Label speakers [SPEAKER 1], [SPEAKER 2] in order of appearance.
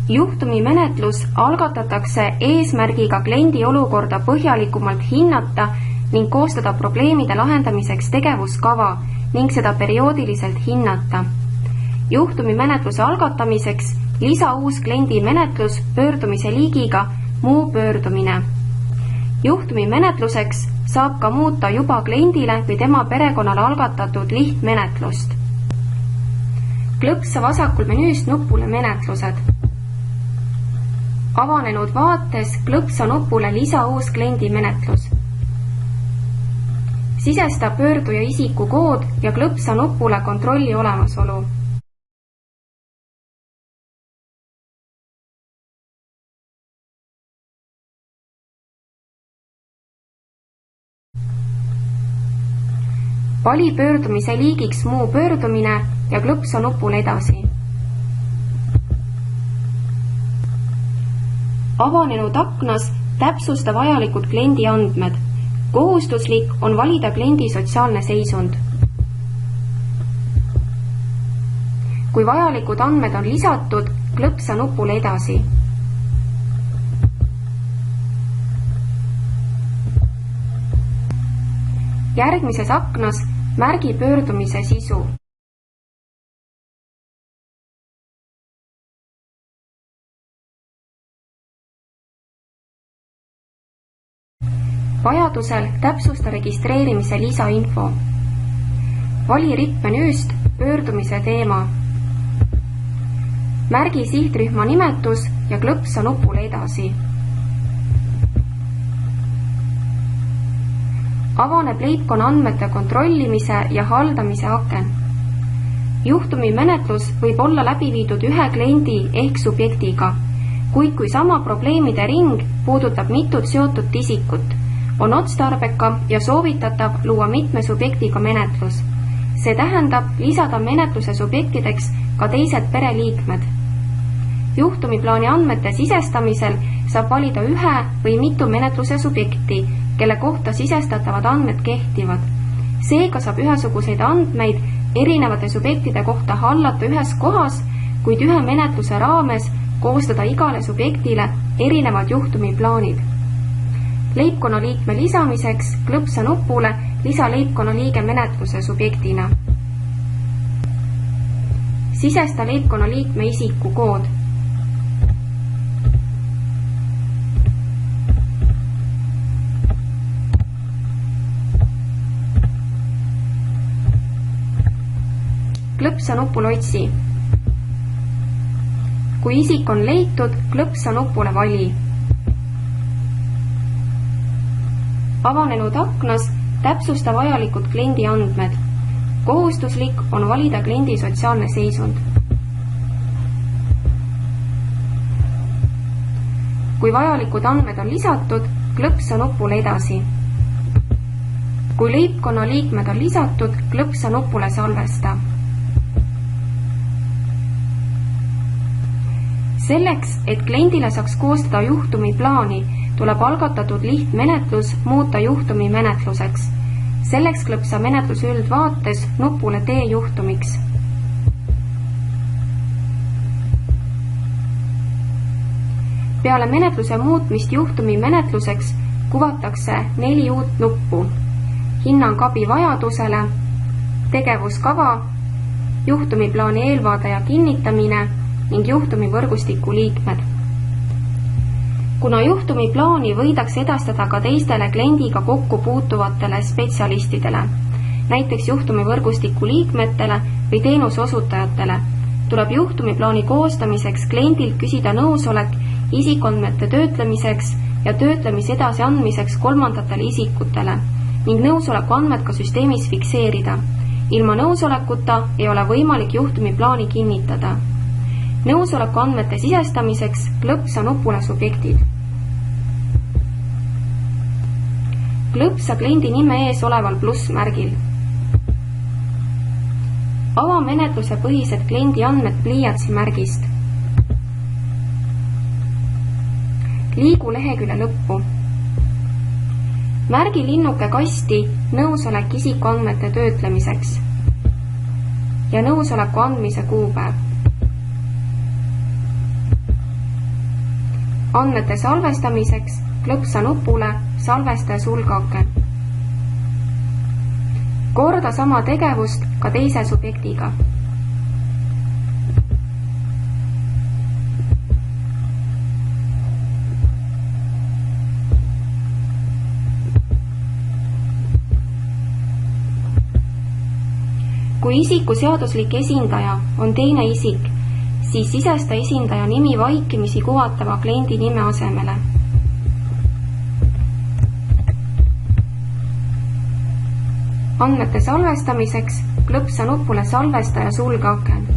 [SPEAKER 1] Juhtumimenetlus algatatakse eesmärgiga kliendi olukorda põhjalikumalt hinnata ning koostada probleemide lahendamiseks tegevuskava ning seda perioodiliselt hinnata. Juhtumimenetluse algatamiseks lisa uus kliendi menetlus pöördumise liigiga muu pöördumine. Juhtumimenetluseks saab ka muuta juba kliendile või tema perekonnale algatatud lihtmenetlust. Klõpsa vasakul menüüst nupule menetlused. Avanenud vaates klõpsa nupule lisa uus kliendi menetlus. Sisesta pöörduja isiku kood ja klõpsa nupule kontrolli olemasolu. Vali pöördumise liigiks muu pöördumine ja klõpsa nupule edasi. Avanenud aknas täpsusta vajalikud kliendi andmed. Kohustuslik on valida kliendi sotsiaalne seisund. Kui vajalikud andmed on lisatud, klõpsa nupule edasi. Järgmises aknas märgi pöördumise sisu. Vajadusel täpsusta registreerimise lisainfo. Vali rippmenüüst pöördumise teema. Märgi sihtrühma nimetus ja klõpsa nupule edasi. Avaneb leibkonna andmete kontrollimise ja haldamise aken. Juhtumimenetlus võib olla läbi viidud ühe kliendi ehk subjektiga, kuid kui sama probleemide ring puudutab mitut seotud isikut, on otstarbekam ja soovitatav luua mitme subjektiga menetlus. See tähendab lisada menetluse subjektideks ka teised pereliikmed. Juhtumiplaani andmete sisestamisel saab valida ühe või mitu menetluse subjekti, kelle kohta sisestatavad andmed kehtivad. Seega saab ühesuguseid andmeid erinevate subjektide kohta hallata ühes kohas, kuid ühe menetluse raames koostada igale subjektile erinevad juhtumiplaanid. Leibkonna liikme lisamiseks klõpsa nupule lisa leibkonna liige menetluse subjektina. Sisesta leibkonna liikme isiku kood. Klõpsa nupul otsi. Kui isik on leitud, klõpsa nupule vali. Avanenud aknas täpsusta vajalikud kliendi andmed. Kohustuslik on valida kliendi sotsiaalne seisund. Kui vajalikud andmed on lisatud, klõpsa nupule edasi. Kui leibkonna liikmed on lisatud, klõpsa nupule salvesta. Selleks, et kliendile saaks koostada juhtumiplaani, tuleb algatatud lihtmenetlus muuta juhtumimenetluseks. Selleks klõpsa menetluse üldvaates nupule tee juhtumiks. Peale menetluse muutmist juhtumimenetluseks kuvatakse 4 uut nuppu. Hinnang abi vajadusele, tegevuskava, juhtumiplaani eelvaade ja kinnitamine ning juhtumivõrgustiku liikmed. Kuna juhtumiplaani võidakse edastada ka teistele kliendiga kokku puutuvatele spetsialistidele, näiteks juhtumivõrgustiku liikmetele või teenuse osutajatele, tuleb juhtumiplaani koostamiseks kliendilt küsida nõusolek isikandmete töötlemiseks ja töötlemise edasiandmiseks kolmandatele isikutele ning nõusoleku andmed ka süsteemis fikseerida. Ilma nõusolekuta ei ole võimalik juhtumiplaani kinnitada. Nõusoleku andmete sisestamiseks klõpsa nupule subjektid. Klõpsa kliendi nime ees oleval plussmärgil. Ava menetluse põhised kliendi andmed pliiatsi märgist. Liigu lehekülje lõppu. Märgi linnuke kasti nõusolek isikuandmete töötlemiseks ja nõusoleku andmise kuupäev. Andmete salvestamiseks klõpsa nupule salvesta ja sulga aken. Korda sama tegevust ka teise subjektiga. Kui isiku seaduslik esindaja on teine isik, siis sisesta esindaja nimi vaikimisi kuvatava kliendi nime asemele. Andmete salvestamiseks klõpsa nupule salvesta ja sulga aken.